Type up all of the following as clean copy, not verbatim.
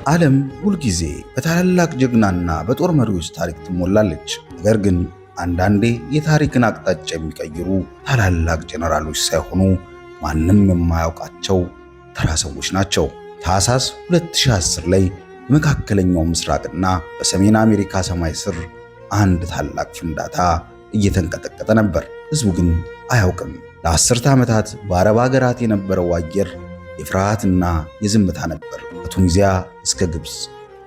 ዓለም ሁልጊዜ በታላላቅ ጀግናና በጦር መሪዎች ታሪክ ትሞላለች። ነገር ግን አንዳንዴ የታሪክን አቅጣጫ የሚቀይሩ ታላላቅ ጀነራሎች ሳይሆኑ ማንም የማያውቃቸው ተራ ሰዎች ናቸው። ታኅሳስ 2010 ላይ በመካከለኛው ምስራቅና በሰሜን አሜሪካ ሰማይ ስር አንድ ታላቅ ፍንዳታ እየተንቀጠቀጠ ነበር። ሕዝቡ ግን አያውቅም። ለአስርተ ዓመታት በአረብ ሀገራት የነበረው አየር የፍርሃትና የዝምታ ነበር። ከቱኒዚያ እስከ ግብፅ፣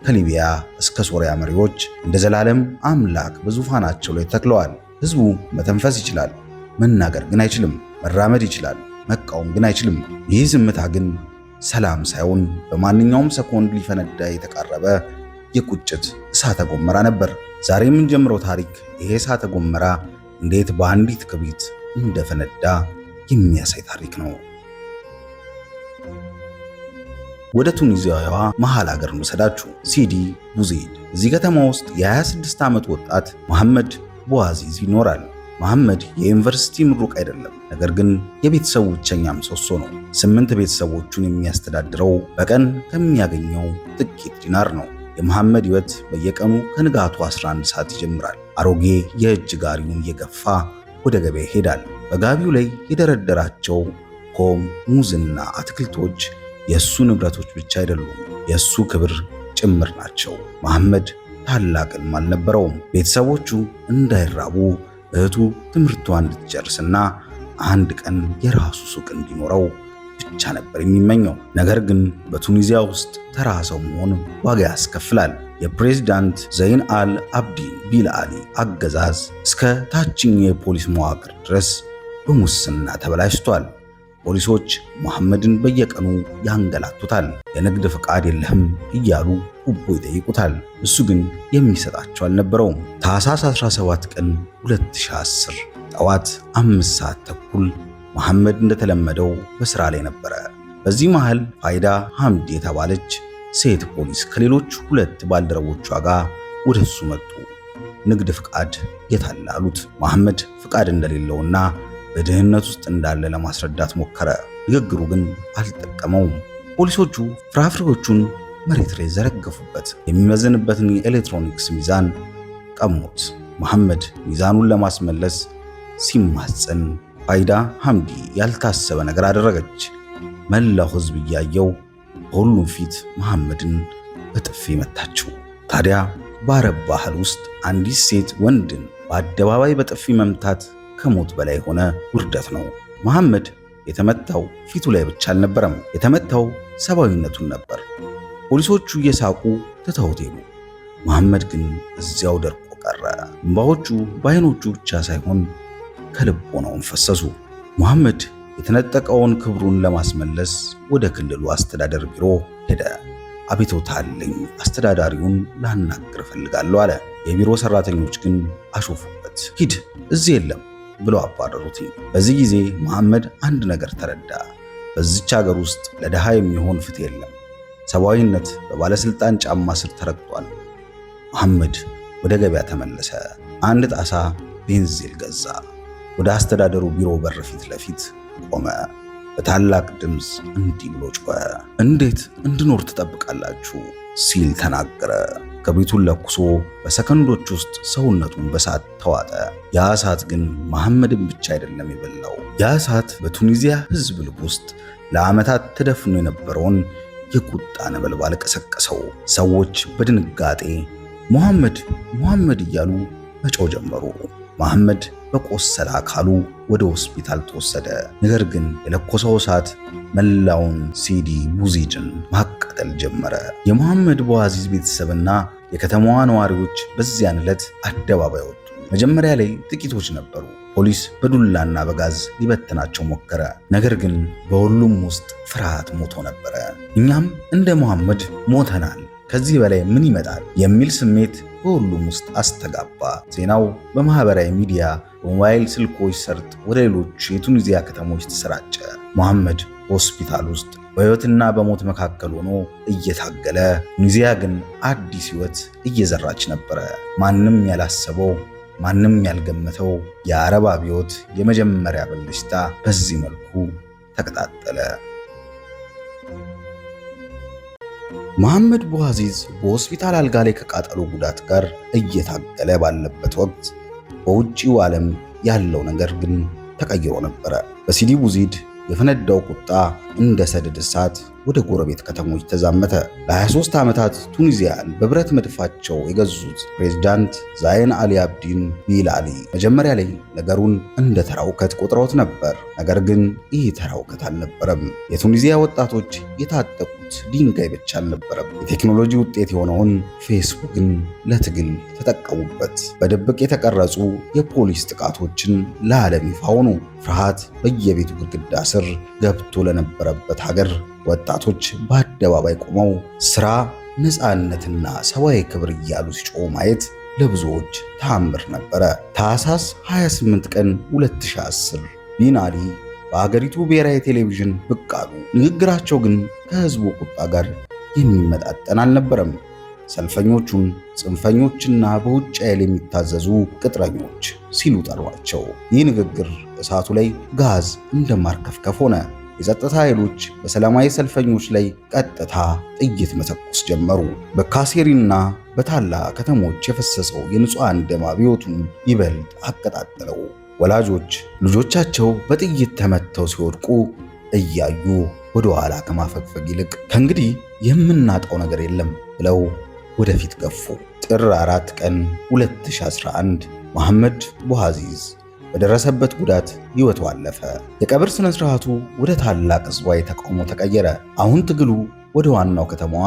ከሊቢያ እስከ ሶሪያ መሪዎች እንደ ዘላለም አምላክ በዙፋናቸው ላይ ተክለዋል። ሕዝቡ መተንፈስ ይችላል፣ መናገር ግን አይችልም። መራመድ ይችላል፣ መቃወም ግን አይችልም። ይህ ዝምታ ግን ሰላም ሳይሆን በማንኛውም ሰኮንድ ሊፈነዳ የተቃረበ የቁጭት እሳተ ገሞራ ነበር። ዛሬ የምንጀምረው ታሪክ ይሄ እሳተ ገሞራ እንዴት በአንዲት ክብሪት እንደፈነዳ የሚያሳይ ታሪክ ነው። ወደ ቱኒዚያዋ መሃል ሀገር እንወሰዳችሁ፣ ሲዲ ቡዜይድ። እዚህ ከተማ ውስጥ የ26 ዓመት ወጣት መሐመድ ቦአዚዝ ይኖራል። መሐመድ የዩኒቨርሲቲ ምሩቅ አይደለም፣ ነገር ግን የቤተሰቡ ብቸኛ ምሰሶ ነው። 8 ቤተሰቦቹን የሚያስተዳድረው በቀን ከሚያገኘው ጥቂት ዲናር ነው። የመሐመድ ሕይወት በየቀኑ ከንጋቱ 11 ሰዓት ይጀምራል። አሮጌ የእጅ ጋሪውን እየገፋ ወደ ገበያ ይሄዳል። በጋቢው ላይ የደረደራቸው ፖም፣ ሙዝና አትክልቶች የእሱ ንብረቶች ብቻ አይደሉም፣ የእሱ ክብር ጭምር ናቸው። መሐመድ ታላቅ ሕልም አልነበረውም። ቤተሰቦቹ እንዳይራቡ፣ እህቱ ትምህርቷን እንድትጨርስና አንድ ቀን የራሱ ሱቅ እንዲኖረው ብቻ ነበር የሚመኘው። ነገር ግን በቱኒዚያ ውስጥ ተራ ሰው መሆን ዋጋ ያስከፍላል። የፕሬዝዳንት ዘይን አል አብዲን ቢል አሊ አገዛዝ እስከ ታችኛው የፖሊስ መዋቅር ድረስ በሙስና ተበላሽቷል። ፖሊሶች መሐመድን በየቀኑ ያንገላቱታል። የንግድ ፍቃድ የለህም እያሉ ጉቦ ይጠይቁታል። እሱ ግን የሚሰጣቸው አልነበረውም። ታኅሳስ 17 ቀን 2010 ጠዋት 5 ሰዓት ተኩል መሐመድ እንደተለመደው በሥራ ላይ ነበረ። በዚህ መሃል ፋይዳ ሐምድ የተባለች ሴት ፖሊስ ከሌሎች 2 ባልደረቦቿ ጋር ወደሱ መጡ። ንግድ ፍቃድ የታለ አሉት። መሐመድ ፍቃድ እንደሌለውና በድህነት ውስጥ እንዳለ ለማስረዳት ሞከረ። ንግግሩ ግን አልጠቀመውም። ፖሊሶቹ ፍራፍሬዎቹን መሬት ላይ ዘረገፉበት። የሚመዝንበትን የኤሌክትሮኒክስ ሚዛን ቀሙት። መሐመድ ሚዛኑን ለማስመለስ ሲማጸን ፋይዳ ሐምዲ ያልታሰበ ነገር አደረገች። መላው ሕዝብ እያየው በሁሉም ፊት መሐመድን በጥፊ መታችው። ታዲያ በአረብ ባህል ውስጥ አንዲት ሴት ወንድን በአደባባይ በጥፊ መምታት ከሞት በላይ የሆነ ውርደት ነው። መሐመድ የተመታው ፊቱ ላይ ብቻ አልነበረም፣ የተመታው ሰብአዊነቱን ነበር። ፖሊሶቹ እየሳቁ ትተውት ሄዱ። መሐመድ ግን እዚያው ደርቆ ቀረ። እንባዎቹ በዓይኖቹ ብቻ ሳይሆን ከልቦናውም ፈሰሱ። መሐመድ የተነጠቀውን ክብሩን ለማስመለስ ወደ ክልሉ አስተዳደር ቢሮ ሄደ። አቤቱታ አለኝ፣ አስተዳዳሪውን ላናግር እፈልጋለሁ አለ። የቢሮ ሰራተኞች ግን አሾፉበት። ሂድ፣ እዚህ የለም ብለው አባረሩት። በዚህ ጊዜ መሐመድ አንድ ነገር ተረዳ። በዚች ሀገር ውስጥ ለድሃ የሚሆን ፍትህ የለም። ሰብአዊነት በባለስልጣን ጫማ ስር ተረግጧል። መሐመድ ወደ ገበያ ተመለሰ። አንድ ጣሳ ቤንዚል ገዛ። ወደ አስተዳደሩ ቢሮ በር ፊት ለፊት ቆመ። በታላቅ ድምፅ እንዲህ ብሎ ጮኸ። እንዴት እንድኖር ትጠብቃላችሁ? ሲል ተናገረ። ክብሪቱን ለኩሶ በሰከንዶች ውስጥ ሰውነቱን በሳት ተዋጠ። ያ እሳት ግን መሐመድን ብቻ አይደለም የበላው። ያ እሳት በቱኒዚያ ሕዝብ ልብ ውስጥ ለዓመታት ተደፍኖ የነበረውን የቁጣ ነበልባል ቀሰቀሰው። ሰዎች በድንጋጤ መሐመድ መሐመድ እያሉ መጮህ ጀመሩ። መሐመድ በቆሰለ አካሉ ወደ ሆስፒታል ተወሰደ። ነገር ግን የለኮሰው እሳት መላውን ሲዲ ቡዜይድን ማቃጠል ጀመረ። የመሐመድ ቦአዚዝ ቤተሰብና የከተማዋ ነዋሪዎች በዚያን ዕለት አደባባይ ወጡ። መጀመሪያ ላይ ጥቂቶች ነበሩ። ፖሊስ በዱላና በጋዝ ሊበትናቸው ሞከረ። ነገር ግን በሁሉም ውስጥ ፍርሃት ሞቶ ነበረ። እኛም እንደ መሐመድ ሞተናል፣ ከዚህ በላይ ምን ይመጣል የሚል ስሜት በሁሉም ውስጥ አስተጋባ። ዜናው በማህበራዊ ሚዲያ፣ በሞባይል ስልኮች ሰርጥ ወደ ሌሎች የቱኒዚያ ከተሞች ተሰራጨ። መሐመድ ሆስፒታል ውስጥ በሕይወትና በሞት መካከል ሆኖ እየታገለ፣ ቱኒዚያ ግን አዲስ ሕይወት እየዘራች ነበረ። ማንም ያላሰበው፣ ማንም ያልገመተው የአረብ አብዮት የመጀመሪያ ብልጭታ በዚህ መልኩ ተቀጣጠለ። መሐመድ ቡአዚዝ በሆስፒታል አልጋ ላይ ከቃጠሎ ጉዳት ጋር እየታገለ ባለበት ወቅት በውጪው ዓለም ያለው ነገር ግን ተቀይሮ ነበረ። በሲዲ ቡዚድ የፈነዳው ቁጣ እንደ ሰደድ እሳት ወደ ጎረቤት ከተሞች ተዛመተ። ለ23 ዓመታት ቱኒዚያን በብረት መድፋቸው የገዙት ፕሬዝዳንት ዛይን አሊ አብዲን ቢላሊ መጀመሪያ ላይ ነገሩን እንደ ተራ ውከት ቆጥረውት ነበር። ነገር ግን ይህ ተራ ውከት አልነበረም። የቱኒዚያ ወጣቶች የታጠቁት ድንጋይ ብቻ አልነበረም። የቴክኖሎጂ ውጤት የሆነውን ፌስቡክን ለትግል ተጠቀሙበት። በድብቅ የተቀረጹ የፖሊስ ጥቃቶችን ለዓለም ይፋ ሆኑ። ፍርሃት በየቤቱ ግድግዳ ስር ገብቶ ለነበረበት ሀገር ወጣቶች በአደባባይ ቆመው ስራ፣ ነፃነትና ሰብአዊ ክብር እያሉ ሲጮሁ ማየት ለብዙዎች ተአምር ነበረ። ታኅሳስ 28 ቀን 2010 ቢን አሊ በአገሪቱ ብሔራዊ ቴሌቪዥን ብቅ አሉ። ንግግራቸው ግን ከህዝቡ ቁጣ ጋር የሚመጣጠን አልነበረም። ሰልፈኞቹን ጽንፈኞችና በውጭ ኃይል የሚታዘዙ ቅጥረኞች ሲሉ ጠሯቸው። ይህ ንግግር እሳቱ ላይ ጋዝ እንደማርከፍከፍ ሆነ። የጸጥታ ኃይሎች በሰላማዊ ሰልፈኞች ላይ ቀጥታ ጥይት መተኮስ ጀመሩ። በካሴሪና በታላ ከተሞች የፈሰሰው የንጹሐን ደም አብዮቱን ይበልጥ አቀጣጠለው። ወላጆች ልጆቻቸው በጥይት ተመተው ሲወድቁ እያዩ ወደ ኋላ ከማፈግፈግ ይልቅ ከእንግዲህ የምናጣው ነገር የለም ብለው ወደፊት ገፉ። ጥር 4 ቀን 2011 መሐመድ ቡአዚዝ በደረሰበት ጉዳት ሕይወቱ አለፈ። የቀብር ስነ ስርዓቱ ወደ ታላቅ ሕዝባዊ ተቃውሞ ተቀየረ። አሁን ትግሉ ወደ ዋናው ከተማዋ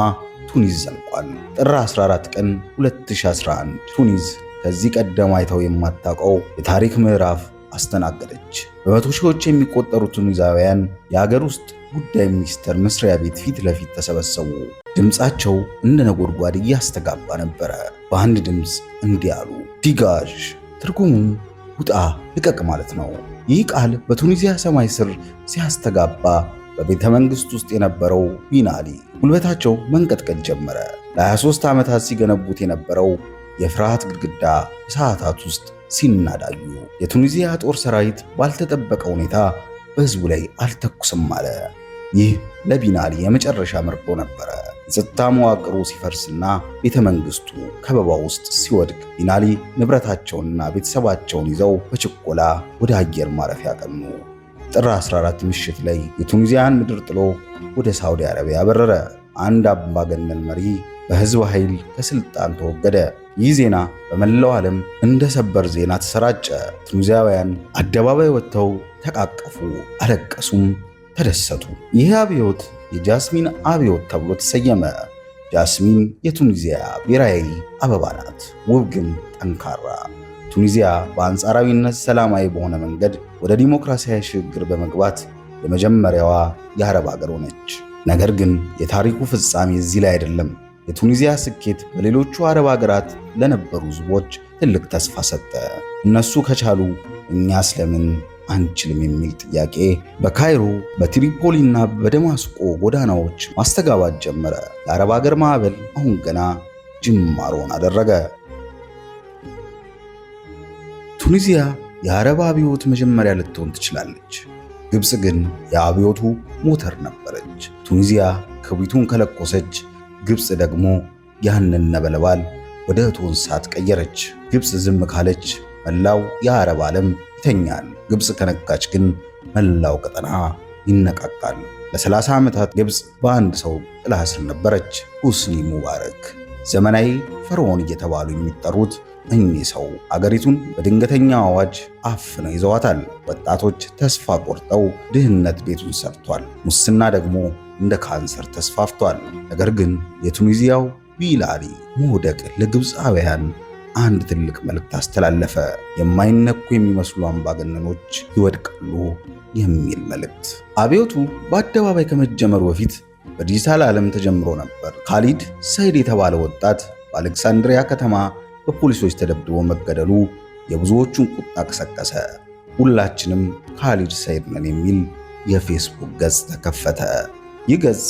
ቱኒዝ ዘልቋል። ጥር 14 ቀን 2011 ቱኒዝ ከዚህ ቀደም አይተው የማታውቀው የታሪክ ምዕራፍ አስተናገደች። በመቶ ሺዎች የሚቆጠሩ ቱኒዛውያን የሀገር ውስጥ ጉዳይ ሚኒስቴር መስሪያ ቤት ፊት ለፊት ተሰበሰቡ። ድምፃቸው እንደ ነጎድጓድ እያስተጋባ ነበረ። በአንድ ድምፅ እንዲህ አሉ፣ ዲጋዥ። ትርጉሙም ውጣ፣ ልቀቅ ማለት ነው። ይህ ቃል በቱኒዚያ ሰማይ ስር ሲያስተጋባ በቤተ መንግሥት ውስጥ የነበረው ቢን አሊ ጉልበታቸው መንቀጥቀጥ ጀመረ። ለ23 ዓመታት ሲገነቡት የነበረው የፍርሃት ግድግዳ በሰዓታት ውስጥ ሲናዳዩ፣ የቱኒዚያ ጦር ሰራዊት ባልተጠበቀ ሁኔታ በሕዝቡ ላይ አልተኩስም አለ። ይህ ለቢን አሊ የመጨረሻ መርዶ ነበረ። የጸጥታ መዋቅሩ ሲፈርስና ቤተ መንግሥቱ ከበባ ውስጥ ሲወድቅ ቢን አሊ ንብረታቸውንና ቤተሰባቸውን ይዘው በችኮላ ወደ አየር ማረፊያ ቀኑ። ጥር 14 ምሽት ላይ የቱኒዚያን ምድር ጥሎ ወደ ሳውዲ አረቢያ በረረ። አንድ አምባገነን መሪ በሕዝብ ኃይል ከስልጣን ተወገደ። ይህ ዜና በመላው ዓለም እንደ ሰበር ዜና ተሰራጨ። ቱኒዚያውያን አደባባይ ወጥተው ተቃቀፉ፣ አለቀሱም፣ ተደሰቱ። ይህ አብዮት የጃስሚን አብዮት ተብሎ ተሰየመ። ጃስሚን የቱኒዚያ ብሔራዊ አበባ ናት፣ ውብ ግን ጠንካራ። ቱኒዚያ በአንጻራዊነት ሰላማዊ በሆነ መንገድ ወደ ዲሞክራሲያዊ ሽግግር በመግባት የመጀመሪያዋ የአረብ ሀገር ሆነች። ነገር ግን የታሪኩ ፍጻሜ እዚህ ላይ አይደለም። የቱኒዚያ ስኬት በሌሎቹ አረብ ሀገራት ለነበሩ ሕዝቦች ትልቅ ተስፋ ሰጠ። እነሱ ከቻሉ እኛ ስለምን አንችልም የሚል ጥያቄ በካይሮ በትሪፖሊና በደማስቆ ጎዳናዎች ማስተጋባት ጀመረ። የአረብ ሀገር ማዕበል አሁን ገና ጅማሮን አደረገ። ቱኒዚያ የአረብ አብዮት መጀመሪያ ልትሆን ትችላለች። ግብፅ ግን የአብዮቱ ሞተር ነበረች። ቱኒዚያ ክብሪቱን ከለኮሰች፣ ግብፅ ደግሞ ያንን ነበልባል ወደ እቶን እሳት ቀየረች። ግብፅ ዝም ካለች መላው የአረብ ዓለም ይተኛል። ግብፅ ከነቃች ግን መላው ቀጠና ይነቃቃል። ለ30 ዓመታት ግብፅ በአንድ ሰው ጥላ ስር ነበረች፣ ሁስኒ ሙባረክ። ዘመናዊ ፈርዖን እየተባሉ የሚጠሩት እኚህ ሰው አገሪቱን በድንገተኛ አዋጅ አፍነው ይዘዋታል። ወጣቶች ተስፋ ቆርጠው ድህነት ቤቱን ሰርቷል። ሙስና ደግሞ እንደ ካንሰር ተስፋፍቷል። ነገር ግን የቱኒዚያው ቢላሊ መውደቅ ለግብፃውያን አንድ ትልቅ መልእክት አስተላለፈ። የማይነኩ የሚመስሉ አምባገነኖች ይወድቃሉ የሚል መልእክት። አብዮቱ በአደባባይ ከመጀመሩ በፊት በዲጂታል ዓለም ተጀምሮ ነበር። ካሊድ ሰይድ የተባለ ወጣት በአሌክሳንድሪያ ከተማ በፖሊሶች ተደብድቦ መገደሉ የብዙዎቹን ቁጣ ቀሰቀሰ። ሁላችንም ካሊድ ሰይድ ነን የሚል የፌስቡክ ገጽ ተከፈተ። ይህ ገጽ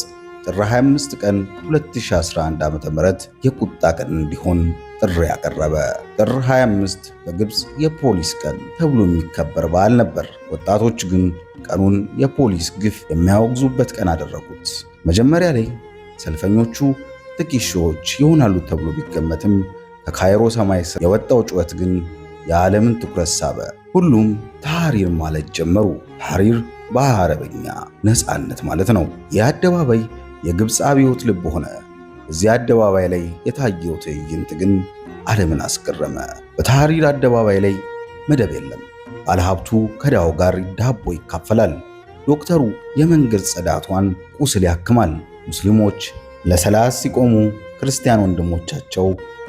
ጥር 25 ቀን 2011 ዓ.ም የቁጣ ቀን እንዲሆን ጥሪ ያቀረበ። ጥር 25 በግብፅ የፖሊስ ቀን ተብሎ የሚከበር በዓል ነበር። ወጣቶች ግን ቀኑን የፖሊስ ግፍ የሚያወግዙበት ቀን አደረጉት። መጀመሪያ ላይ ሰልፈኞቹ ጥቂት ሺዎች ይሆናሉ ተብሎ ቢገመትም ከካይሮ ሰማይ ስር የወጣው ጩኸት ግን የዓለምን ትኩረት ሳበ። ሁሉም ታህሪር ማለት ጀመሩ። ታህሪር በአረበኛ ነፃነት ማለት ነው። ይህ አደባባይ የግብፅ አብዮት ልብ ሆነ። እዚህ አደባባይ ላይ የታየው ትዕይንት ግን ዓለምን አስገረመ። በታህሪር አደባባይ ላይ መደብ የለም። ባለሀብቱ ከድሃው ጋር ዳቦ ይካፈላል። ዶክተሩ የመንገድ ጽዳቷን ቁስል ያክማል። ሙስሊሞች ለሰላት ሲቆሙ ክርስቲያን ወንድሞቻቸው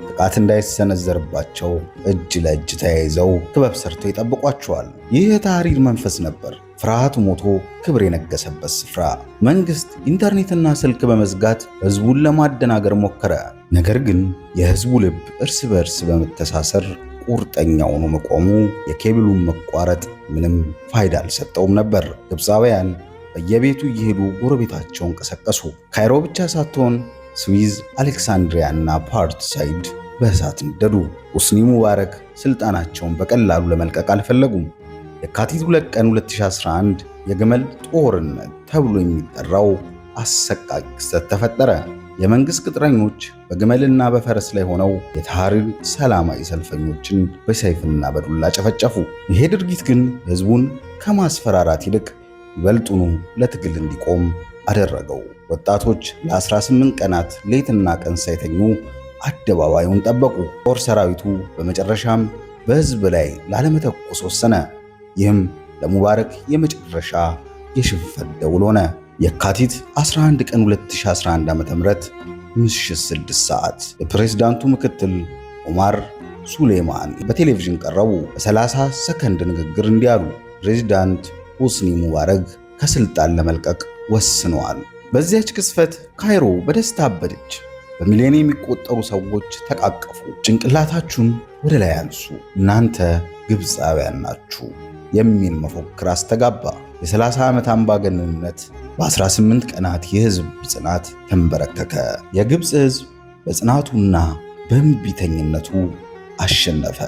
ጥቃት እንዳይሰነዘርባቸው እጅ ለእጅ ተያይዘው ክበብ ሰርተው ይጠብቋቸዋል። ይህ የታህሪር መንፈስ ነበር፣ ፍርሃቱ ሞቶ ክብር የነገሰበት ስፍራ። መንግስት ኢንተርኔትና ስልክ በመዝጋት ህዝቡን ለማደናገር ሞከረ። ነገር ግን የህዝቡ ልብ እርስ በእርስ በመተሳሰር ቁርጠኛ ሆኖ መቆሙ የኬብሉን መቋረጥ ምንም ፋይዳ አልሰጠውም ነበር። ግብፃውያን በየቤቱ እየሄዱ ጎረቤታቸውን ቀሰቀሱ። ካይሮ ብቻ ሳትሆን ስዊዝ፣ አሌክሳንድሪያ እና ፖርት ሳይድ በእሳት ነደዱ። ሆስኒ ሙባረክ ስልጣናቸውን በቀላሉ ለመልቀቅ አልፈለጉም። የካቲት 2 ቀን 2011 የግመል ጦርነት ተብሎ የሚጠራው አሰቃቂ ክስተት ተፈጠረ። የመንግስት ቅጥረኞች በግመልና በፈረስ ላይ ሆነው የታህሪር ሰላማዊ ሰልፈኞችን በሰይፍና በዱላ ጨፈጨፉ። ይሄ ድርጊት ግን ህዝቡን ከማስፈራራት ይልቅ ይበልጡኑ ለትግል እንዲቆም አደረገው። ወጣቶች ለ18 ቀናት ሌትና ቀን ሳይተኙ አደባባዩን ጠበቁ። ጦር ሰራዊቱ በመጨረሻም በህዝብ ላይ ላለመተኮስ ወሰነ። ይህም ለሙባረክ የመጨረሻ የሽንፈት ደውል ሆነ። የካቲት 11 ቀን 2011 ዓ.ም ምሽት 6 ሰዓት የፕሬዝዳንቱ ምክትል ኦማር ሱሌማን በቴሌቪዥን ቀረቡ። በ30 ሰከንድ ንግግር እንዲህ አሉ። ፕሬዝዳንት ሆስኒ ሙባረክ ከስልጣን ለመልቀቅ ወስነዋል። በዚያች ቅስፈት ካይሮ በደስታ አበደች። በሚሊዮን የሚቆጠሩ ሰዎች ተቃቀፉ። ጭንቅላታችሁን ወደ ላይ አንሱ፣ እናንተ ግብፃውያን ናችሁ የሚል መፎክር አስተጋባ። የ30 ዓመት አምባገነንነት በ18 ቀናት የህዝብ ጽናት ተንበረከከ። የግብፅ ህዝብ በጽናቱና በእምቢተኝነቱ አሸነፈ።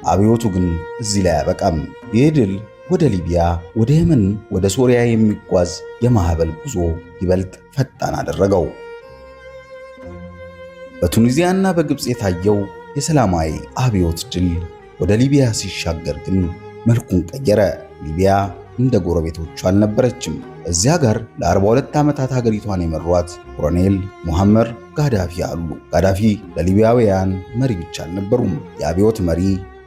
አብዮቱ ግን እዚህ ላይ አያበቃም። ይህ ድል ወደ ሊቢያ፣ ወደ የመን፣ ወደ ሶሪያ የሚጓዝ የማዕበል ጉዞ ይበልጥ ፈጣን አደረገው። በቱኒዚያና በግብፅ የታየው የሰላማዊ አብዮት ድል ወደ ሊቢያ ሲሻገር ግን መልኩን ቀየረ። ሊቢያ እንደ ጎረቤቶቹ አልነበረችም። እዚያ ጋር ለ42 ዓመታት ሀገሪቷን የመሯት ኮሎኔል ሙሐመር ጋዳፊ አሉ። ጋዳፊ ለሊቢያውያን መሪ ብቻ አልነበሩም። የአብዮት መሪ፣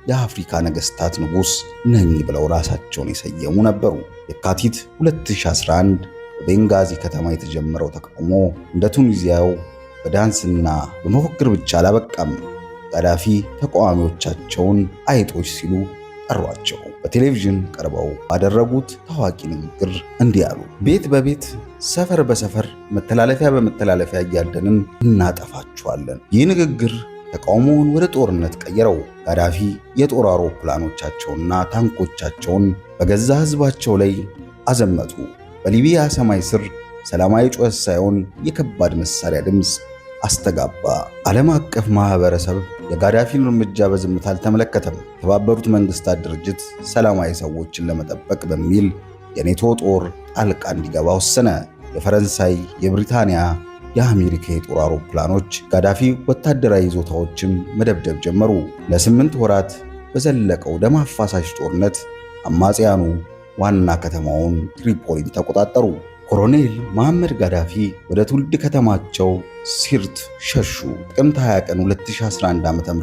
የአፍሪካ ነገስታት ንጉሥ ነኝ ብለው ራሳቸውን የሰየሙ ነበሩ። የካቲት 2011 በቤንጋዚ ከተማ የተጀመረው ተቃውሞ እንደ ቱኒዚያው በዳንስና በመፎክር ብቻ አላበቃም። ጋዳፊ ተቃዋሚዎቻቸውን አይጦች ሲሉ ጠሯቸው። በቴሌቪዥን ቀርበው ባደረጉት ታዋቂ ንግግር እንዲህ አሉ። ቤት በቤት ሰፈር በሰፈር መተላለፊያ በመተላለፊያ እያደንን እናጠፋቸዋለን። ይህ ንግግር ተቃውሞውን ወደ ጦርነት ቀየረው። ጋዳፊ የጦር አውሮፕላኖቻቸውና ታንኮቻቸውን በገዛ ህዝባቸው ላይ አዘመቱ። በሊቢያ ሰማይ ስር ሰላማዊ ጩኸት ሳይሆን የከባድ መሳሪያ ድምፅ አስተጋባ። ዓለም አቀፍ ማህበረሰብ የጋዳፊን እርምጃ በዝምታ አልተመለከተም። የተባበሩት መንግስታት ድርጅት ሰላማዊ ሰዎችን ለመጠበቅ በሚል የኔቶ ጦር ጣልቃ እንዲገባ ወሰነ። የፈረንሳይ፣ የብሪታንያ፣ የአሜሪካ የጦር አውሮፕላኖች ጋዳፊ ወታደራዊ ይዞታዎችን መደብደብ ጀመሩ። ለ8 ወራት በዘለቀው ደም አፋሳሽ ጦርነት አማጽያኑ ዋና ከተማውን ትሪፖሊን ተቆጣጠሩ። ኮሎኔል መሐመድ ጋዳፊ ወደ ትውልድ ከተማቸው ሲርት ሸሹ። ጥቅምት 20 ቀን 2011 ዓ.ም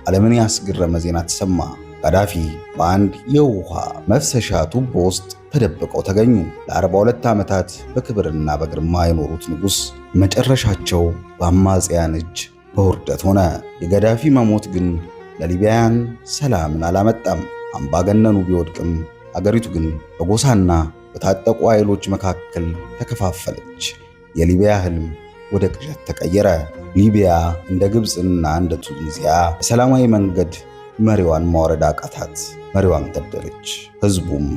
ዓለምን ያስገረመ ዜና ተሰማ። ጋዳፊ በአንድ የውሃ መፍሰሻ ቱቦ ውስጥ ተደብቀው ተገኙ። ለ42 ዓመታት በክብርና በግርማ የኖሩት ንጉሥ መጨረሻቸው በአማጽያን እጅ በውርደት ሆነ። የጋዳፊ መሞት ግን ለሊቢያን ሰላምን አላመጣም። አምባገነኑ ቢወድቅም አገሪቱ ግን በጎሳና በታጠቁ ኃይሎች መካከል ተከፋፈለች። የሊቢያ ህልም ወደ ቅዠት ተቀየረ። ሊቢያ እንደ ግብፅና እንደ ቱኒዚያ በሰላማዊ መንገድ መሪዋን ማውረድ አቃታት። መሪዋን ገደለች። ህዝቡም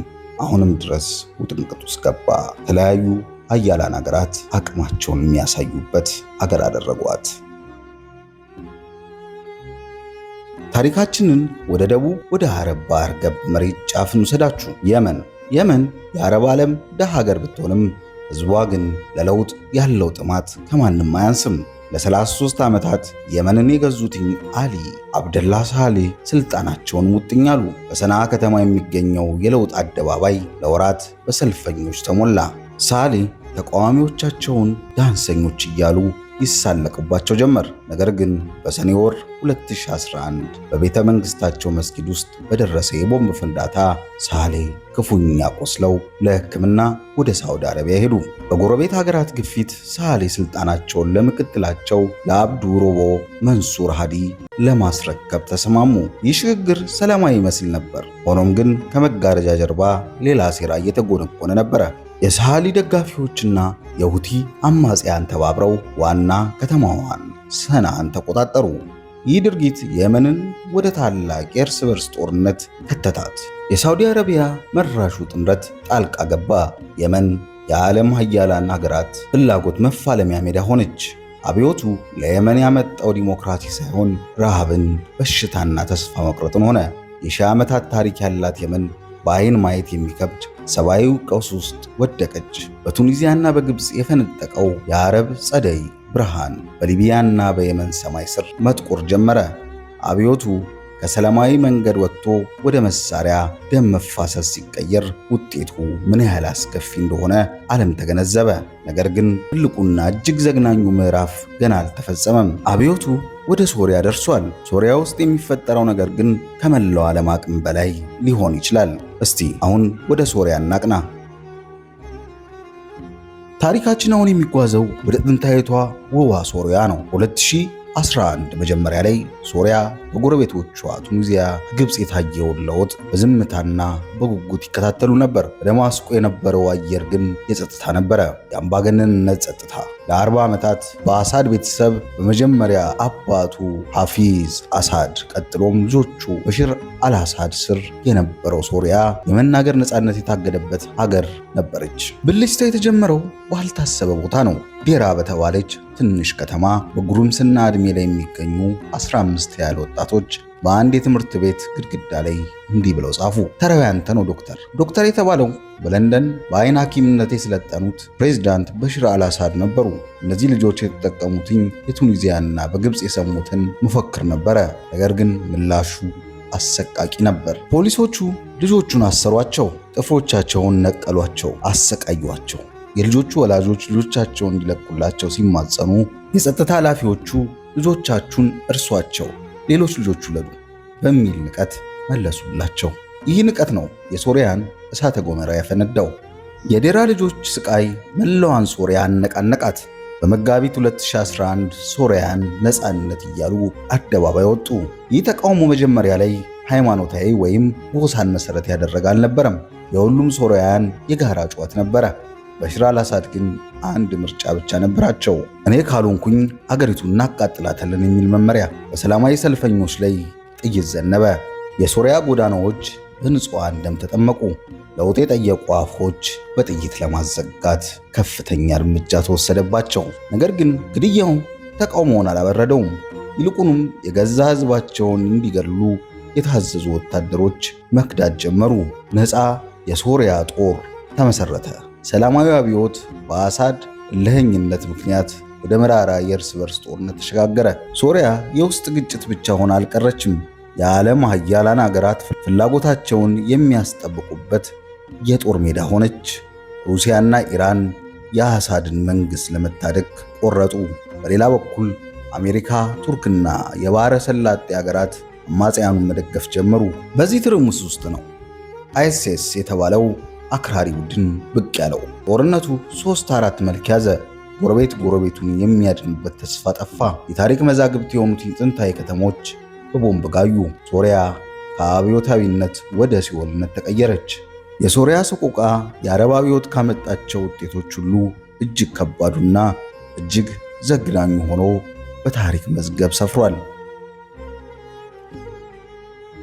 አሁንም ድረስ ውጥንቅጥ ውስጥ ገባ። የተለያዩ ሀያላን ሀገራት አቅማቸውን የሚያሳዩበት አገር አደረጓት። ታሪካችንን ወደ ደቡብ ወደ አረብ ባህረ ገብ መሬት ጫፍ እንውሰዳችሁ። የመን የአረብ ዓለም ደሃ ሀገር ብትሆንም ህዝቧ ግን ለለውጥ ያለው ጥማት ከማንም አያንስም። ለ33 ዓመታት የመንን የገዙትኝ አሊ አብደላ ሳሌህ ስልጣናቸውን ሙጥኝ አሉ። በሰንዓ ከተማ የሚገኘው የለውጥ አደባባይ ለወራት በሰልፈኞች ተሞላ። ሳሌህ ተቃዋሚዎቻቸውን ዳንሰኞች እያሉ ይሳለቁባቸው ጀመር። ነገር ግን በሰኔ ወር 2011 በቤተ መንግስታቸው መስጊድ ውስጥ በደረሰ የቦምብ ፍንዳታ ሳሌህ ክፉኛ ቆስለው ለሕክምና ወደ ሳውዲ አረቢያ ሄዱ። በጎረቤት ሀገራት ግፊት ሳሌህ ስልጣናቸውን ለምክትላቸው ለአብዱ ሮቦ መንሱር ሃዲ ለማስረከብ ተስማሙ። ይህ ሽግግር ሰላማዊ ይመስል ነበር። ሆኖም ግን ከመጋረጃ ጀርባ ሌላ ሴራ እየተጎነጎነ ነበረ። የሳሌህ ደጋፊዎችና የሁቲ አማጽያን ተባብረው ዋና ከተማዋን ሰንዓን ተቆጣጠሩ። ይህ ድርጊት የመንን ወደ ታላቅ የእርስ በርስ ጦርነት ከተታት። የሳውዲ አረቢያ መራሹ ጥምረት ጣልቃ ገባ። የመን የዓለም ሀያላን ሀገራት ፍላጎት መፋለሚያ ሜዳ ሆነች። አብዮቱ ለየመን ያመጣው ዲሞክራሲ ሳይሆን ረሃብን፣ በሽታና ተስፋ መቁረጥን ሆነ። የሺህ ዓመታት ታሪክ ያላት የመን በአይን ማየት የሚከብድ ሰብአዊ ቀውስ ውስጥ ወደቀች። በቱኒዚያና በግብፅ የፈነጠቀው የአረብ ጸደይ ብርሃን በሊቢያና በየመን ሰማይ ስር መጥቆር ጀመረ። አብዮቱ ከሰላማዊ መንገድ ወጥቶ ወደ መሳሪያ ደም መፋሰስ ሲቀየር ውጤቱ ምን ያህል አስከፊ እንደሆነ ዓለም ተገነዘበ። ነገር ግን ትልቁና እጅግ ዘግናኙ ምዕራፍ ገና አልተፈጸመም። አብዮቱ ወደ ሶሪያ ደርሷል። ሶሪያ ውስጥ የሚፈጠረው ነገር ግን ከመላው ዓለም አቅም በላይ ሊሆን ይችላል። እስቲ አሁን ወደ ሶሪያ እናቅና። ታሪካችን አሁን የሚጓዘው ወደ ጥንታዊቷ ውቧ ሶሪያ ነው። 2011 መጀመሪያ ላይ ሶሪያ በጎረቤቶቿ ቱኒዚያ፣ ግብፅ የታየውን ለውጥ በዝምታና በጉጉት ይከታተሉ ነበር። በደማስቆ የነበረው አየር ግን የጸጥታ ነበረ፣ የአምባገነንነት ጸጥታ። ለ40 ዓመታት በአሳድ ቤተሰብ በመጀመሪያ አባቱ ሐፊዝ አሳድ ቀጥሎም ልጆቹ በሽር አልአሳድ ስር የነበረው ሶሪያ የመናገር ነፃነት የታገደበት ሀገር ነበረች። ብልጭታ የተጀመረው ባልታሰበ ቦታ ነው። ዴራ በተባለች ትንሽ ከተማ በጉርምስና ዕድሜ ላይ የሚገኙ 15 ያህል ወጣቶች በአንድ የትምህርት ቤት ግድግዳ ላይ እንዲህ ብለው ጻፉ። ተራው ያንተ ነው ዶክተር። ዶክተር የተባለው በለንደን በአይን ሐኪምነት የሰለጠኑት ፕሬዝዳንት በሽር አልአሳድ ነበሩ። እነዚህ ልጆች የተጠቀሙትኝ የቱኒዚያና በግብፅ የሰሙትን መፈክር ነበረ። ነገር ግን ምላሹ አሰቃቂ ነበር። ፖሊሶቹ ልጆቹን አሰሯቸው፣ ጥፍሮቻቸውን ነቀሏቸው፣ አሰቃዩአቸው። የልጆቹ ወላጆች ልጆቻቸውን እንዲለቁላቸው ሲማጸኑ የጸጥታ ኃላፊዎቹ ልጆቻችሁን እርሷቸው፣ ሌሎች ልጆች ውለዱ በሚል ንቀት መለሱላቸው። ይህ ንቀት ነው የሶሪያን እሳተ ገሞራ ያፈነዳው። የዴራ ልጆች ስቃይ መላዋን ሶሪያ አነቃነቃት። በመጋቢት 2011 ሶሪያን ነፃነት እያሉ አደባባይ ወጡ። ይህ ተቃውሞ መጀመሪያ ላይ ሃይማኖታዊ ወይም ጎሳን መሰረት ያደረገ አልነበረም። የሁሉም ሶሪያውያን የጋራ ጩኸት ነበረ። በሽር አልአሳድ ግን አንድ ምርጫ ብቻ ነበራቸው። እኔ ካልሆንኩኝ አገሪቱን እናቃጥላታለን የሚል መመሪያ። በሰላማዊ ሰልፈኞች ላይ ጥይት ዘነበ። የሶሪያ ጎዳናዎች በንጹሐን ደም ተጠመቁ። ለውጥ የጠየቁ አፎች በጥይት ለማዘጋት ከፍተኛ እርምጃ ተወሰደባቸው። ነገር ግን ግድያው ተቃውሞውን አላበረደውም። ይልቁንም የገዛ ሕዝባቸውን እንዲገድሉ የታዘዙ ወታደሮች መክዳት ጀመሩ። ነፃ የሶሪያ ጦር ተመሰረተ። ሰላማዊ አብዮት በአሳድ እልህኝነት ምክንያት ወደ መራራ የእርስ በርስ ጦርነት ተሸጋገረ። ሶሪያ የውስጥ ግጭት ብቻ ሆና አልቀረችም። የዓለም ሀያላን አገራት ፍላጎታቸውን የሚያስጠብቁበት የጦር ሜዳ ሆነች። ሩሲያና ኢራን የአሳድን መንግሥት ለመታደግ ቆረጡ። በሌላ በኩል አሜሪካ፣ ቱርክና የባሕረ ሰላጤ አገራት አማጽያኑን መደገፍ ጀመሩ። በዚህ ትርምስ ውስጥ ነው አይኤስኤስ የተባለው አክራሪ ቡድን ብቅ ያለው። ጦርነቱ 3-4 መልክ ያዘ። ጎረቤት ጎረቤቱን የሚያድንበት ተስፋ ጠፋ። የታሪክ መዛግብት የሆኑት ጥንታዊ ከተሞች በቦምብ ጋዩ። ሶሪያ ከአብዮታዊነት ወደ ሲኦልነት ተቀየረች። የሶሪያ ሰቆቃ የአረብ አብዮት ካመጣቸው ውጤቶች ሁሉ እጅግ ከባዱና እጅግ ዘግናኙ ሆኖ በታሪክ መዝገብ ሰፍሯል።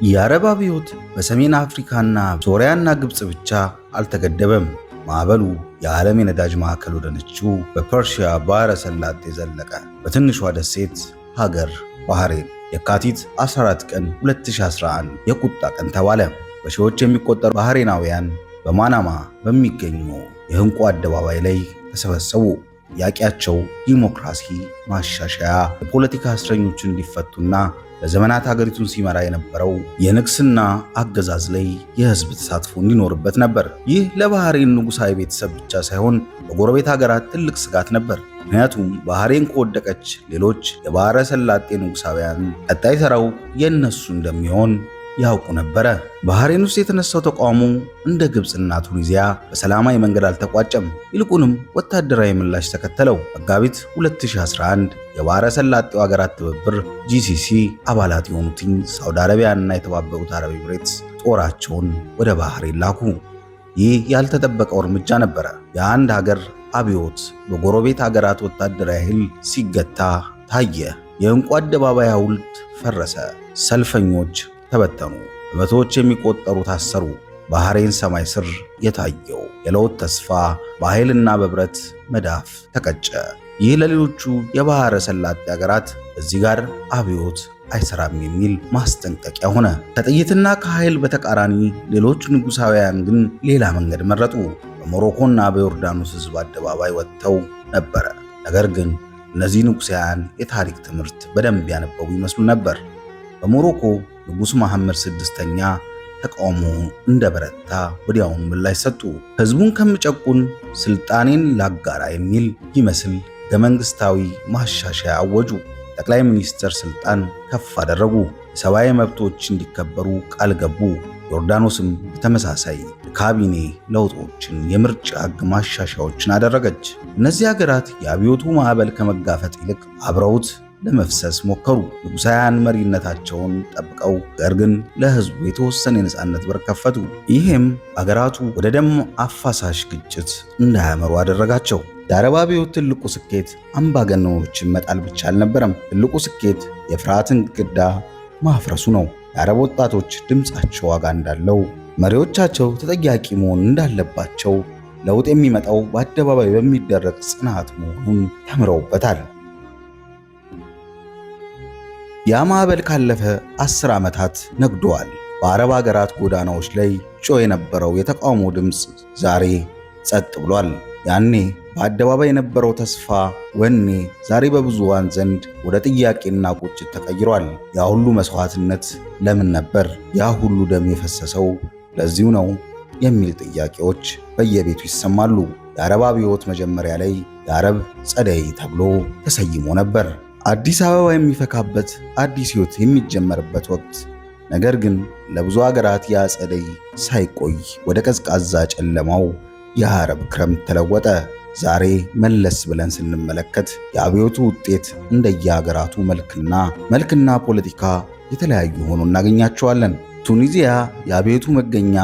የአረብ አብዮት በሰሜን አፍሪካና ሶሪያና ግብፅ ብቻ አልተገደበም። ማዕበሉ የዓለም የነዳጅ ማዕከል ወደነችው በፐርሺያ ባሕረ ሰላጤ ዘለቀ። በትንሿ ደሴት ሀገር ባህሬን የካቲት 14 ቀን 2011 የቁጣ ቀን ተባለ። በሺዎች የሚቆጠሩ ባህሬናውያን በማናማ በሚገኘው የዕንቁ አደባባይ ላይ ተሰበሰቡ። ጥያቄያቸው ዲሞክራሲ ማሻሻያ፣ የፖለቲካ እስረኞች እንዲፈቱና ለዘመናት ሀገሪቱን ሲመራ የነበረው የንግስና አገዛዝ ላይ የህዝብ ተሳትፎ እንዲኖርበት ነበር። ይህ ለባህሬን ንጉሳዊ ቤተሰብ ብቻ ሳይሆን በጎረቤት ሀገራት ትልቅ ስጋት ነበር። ምክንያቱም ባህሬን ከወደቀች ሌሎች የባህረ ሰላጤ ንጉሳውያን ቀጣይ ተራው የነሱ እንደሚሆን ያውቁ ነበረ። ባህሬን ውስጥ የተነሳው ተቃውሞ እንደ ግብፅና ቱኒዚያ በሰላማዊ መንገድ አልተቋጨም። ይልቁንም ወታደራዊ ምላሽ ተከተለው። መጋቢት 2011 የባህረ ሰላጤው ሀገራት ትብብር GCC አባላት የሆኑትን ሳውዲ አረቢያና የተባበሩት አረብ ኤምሬትስ ጦራቸውን ወደ ባህሬን ላኩ። ይህ ያልተጠበቀው እርምጃ ነበረ። የአንድ ሀገር አብዮት በጎረቤት ሀገራት ወታደራዊ ኃይል ሲገታ ታየ። የእንቁ አደባባይ ሐውልት ፈረሰ። ሰልፈኞች ተበተኑ። በመቶዎች የሚቆጠሩ ታሰሩ። ባህሬን ሰማይ ስር የታየው የለውጥ ተስፋ በኃይልና በብረት መዳፍ ተቀጨ። ይህ ለሌሎቹ የባህረ ሰላጤ ሀገራት እዚህ ጋር አብዮት አይሰራም የሚል ማስጠንቀቂያ ሆነ። ከጥይትና ከኃይል በተቃራኒ ሌሎች ንጉሳውያን ግን ሌላ መንገድ መረጡ። በሞሮኮና በዮርዳኖስ ሕዝብ አደባባይ ወጥተው ነበረ። ነገር ግን እነዚህ ንጉሳውያን የታሪክ ትምህርት በደንብ ያነበቡ ይመስሉ ነበር። በሞሮኮ ንጉሥ መሐመድ ስድስተኛ ተቃውሞ እንደበረታ ወዲያውኑ ምላሽ ሰጡ። ሕዝቡን ከምጨቁን ስልጣኔን ላጋራ የሚል ይመስል በመንግስታዊ ማሻሻያ አወጁ። ጠቅላይ ሚኒስትር ስልጣን ከፍ አደረጉ። የሰብአዊ መብቶች እንዲከበሩ ቃል ገቡ። ዮርዳኖስም በተመሳሳይ ካቢኔ ለውጦችን፣ የምርጫ ሕግ ማሻሻያዎችን አደረገች። እነዚህ ሀገራት የአብዮቱ ማዕበል ከመጋፈጥ ይልቅ አብረውት ለመፍሰስ ሞከሩ። ንጉሳውያን መሪነታቸውን ጠብቀው ነገር ግን ለሕዝቡ የተወሰነ የነጻነት በር ከፈቱ። ይህም አገራቱ ወደ ደም አፋሳሽ ግጭት እንዳያመሩ አደረጋቸው። የአረብ አብዮት ትልቁ ስኬት አምባገነኖችን መጣል ብቻ አልነበረም። ትልቁ ስኬት የፍርሃትን ግድግዳ ማፍረሱ ነው። የአረብ ወጣቶች ድምፃቸው ዋጋ እንዳለው፣ መሪዎቻቸው ተጠያቂ መሆን እንዳለባቸው፣ ለውጥ የሚመጣው በአደባባይ በሚደረግ ጽናት መሆኑን ተምረውበታል። ያ ማዕበል ካለፈ 10 ዓመታት ነግደዋል። በአረብ ሀገራት ጎዳናዎች ላይ ጮህ የነበረው የተቃውሞ ድምፅ ዛሬ ጸጥ ብሏል። ያኔ በአደባባይ የነበረው ተስፋ፣ ወኔ ዛሬ በብዙሃን ዘንድ ወደ ጥያቄና ቁጭት ተቀይሯል። ያ ሁሉ መስዋዕትነት ለምን ነበር? ያ ሁሉ ደም የፈሰሰው ለዚሁ ነው የሚል ጥያቄዎች በየቤቱ ይሰማሉ። የአረብ አብዮት መጀመሪያ ላይ የአረብ ጸደይ ተብሎ ተሰይሞ ነበር። አዲስ አበባ የሚፈካበት፣ አዲስ ሕይወት የሚጀመርበት ወቅት። ነገር ግን ለብዙ ሀገራት ያ ጸደይ ሳይቆይ ወደ ቀዝቃዛ ጨለማው የአረብ ክረምት ተለወጠ። ዛሬ መለስ ብለን ስንመለከት የአብዮቱ ውጤት እንደየሀገራቱ መልክና ፖለቲካ የተለያዩ ሆኖ እናገኛቸዋለን። ቱኒዚያ የአብዮቱ መገኛ፣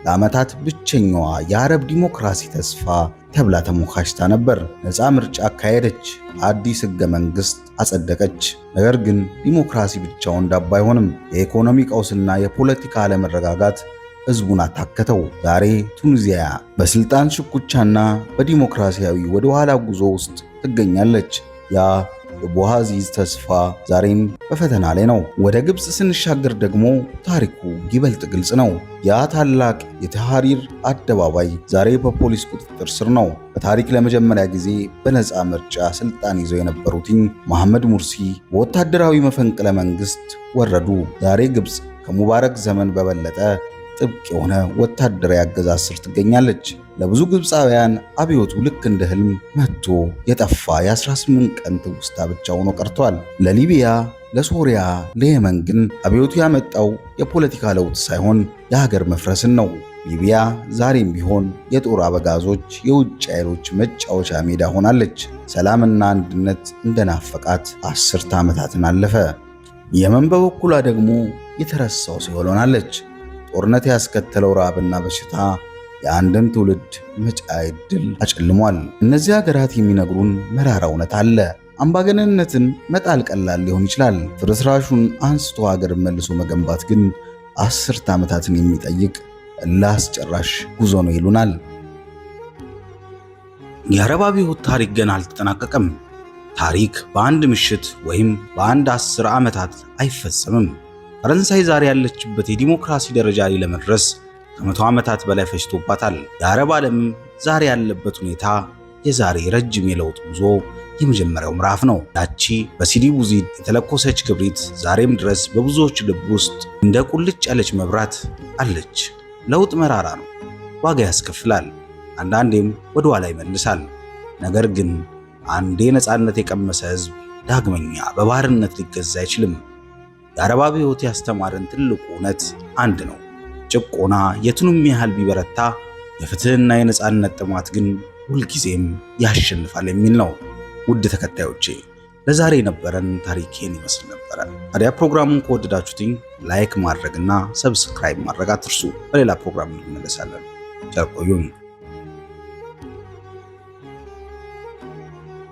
ለዓመታት ብቸኛዋ የአረብ ዲሞክራሲ ተስፋ ተብላ ተሞካሽታ ነበር። ነፃ ምርጫ አካሄደች፣ አዲስ ሕገ መንግሥት አጸደቀች። ነገር ግን ዲሞክራሲ ብቻውን ዳቦ አይሆንም። የኢኮኖሚ ቀውስና የፖለቲካ አለመረጋጋት ሕዝቡን አታከተው። ዛሬ ቱኒዚያ በስልጣን ሽኩቻና በዲሞክራሲያዊ ወደ ኋላ ጉዞ ውስጥ ትገኛለች። ያ የቦሃዚዝ ተስፋ ዛሬም በፈተና ላይ ነው። ወደ ግብፅ ስንሻገር ደግሞ ታሪኩ ይበልጥ ግልጽ ነው። ያ ታላቅ የተሐሪር አደባባይ ዛሬ በፖሊስ ቁጥጥር ስር ነው። በታሪክ ለመጀመሪያ ጊዜ በነፃ ምርጫ ስልጣን ይዘው የነበሩትኝ መሐመድ ሙርሲ በወታደራዊ መፈንቅለ መንግስት ወረዱ። ዛሬ ግብፅ ከሙባረክ ዘመን በበለጠ ጥብቅ የሆነ ወታደራዊ አገዛዝ ስር ትገኛለች። ለብዙ ግብፃውያን አብዮቱ ልክ እንደ ህልም መጥቶ የጠፋ የ18 ቀን ትውስታ ብቻ ሆኖ ቀርቷል። ለሊቢያ፣ ለሶሪያ፣ ለየመን ግን አብዮቱ ያመጣው የፖለቲካ ለውጥ ሳይሆን የሀገር መፍረስን ነው። ሊቢያ ዛሬም ቢሆን የጦር አበጋዞች፣ የውጭ ኃይሎች መጫወቻ ሜዳ ሆናለች። ሰላምና አንድነት እንደናፈቃት 10 ዓመታትን አለፈ። የመን በበኩሏ ደግሞ የተረሳው ሲኦል ሆናለች። ጦርነት ያስከተለው ረሃብና በሽታ የአንድን ትውልድ መጻኢ ዕድል አጨልሟል። እነዚህ ሀገራት የሚነግሩን መራራ እውነት አለ። አምባገነንነትን መጣል ቀላል ሊሆን ይችላል። ፍርስራሹን አንስቶ ሀገር መልሶ መገንባት ግን 10 ዓመታትን የሚጠይቅ ለአስጨራሽ ጉዞ ነው ይሉናል። የአረብ አብዮት ታሪክ ገና አልተጠናቀቀም። ታሪክ በአንድ ምሽት ወይም በአንድ 10 ዓመታት አይፈጸምም። ፈረንሳይ ዛሬ ያለችበት የዲሞክራሲ ደረጃ ላይ ለመድረስ ከ100 ዓመታት በላይ ፈጅቶባታል። የአረብ ዓለም ዛሬ ያለበት ሁኔታ የዛሬ ረጅም የለውጥ ጉዞ የመጀመሪያው ምዕራፍ ነው። ያቺ በሲዲ ቡዚድ የተለኮሰች ክብሪት ዛሬም ድረስ በብዙዎች ልብ ውስጥ እንደ ቁልጭ ያለች መብራት አለች። ለውጥ መራራ ነው፣ ዋጋ ያስከፍላል፣ አንዳንዴም ወደ ኋላ ይመልሳል። ነገር ግን አንዴ ነፃነት የቀመሰ ሕዝብ ዳግመኛ በባርነት ሊገዛ አይችልም። የአረብ አብዮት ያስተማረን ትልቁ እውነት አንድ ነው። ጭቆና የቱንም ያህል ቢበረታ የፍትህና የነፃነት ጥማት ግን ሁልጊዜም ያሸንፋል የሚል ነው። ውድ ተከታዮቼ ለዛሬ የነበረን ታሪክ ይህን ይመስል ነበረ። ታዲያ ፕሮግራሙን ከወደዳችሁትኝ ላይክ ማድረግና ሰብስክራይብ ማድረግ አትርሱ። በሌላ ፕሮግራም እንመለሳለን። ቸር ቆዩን።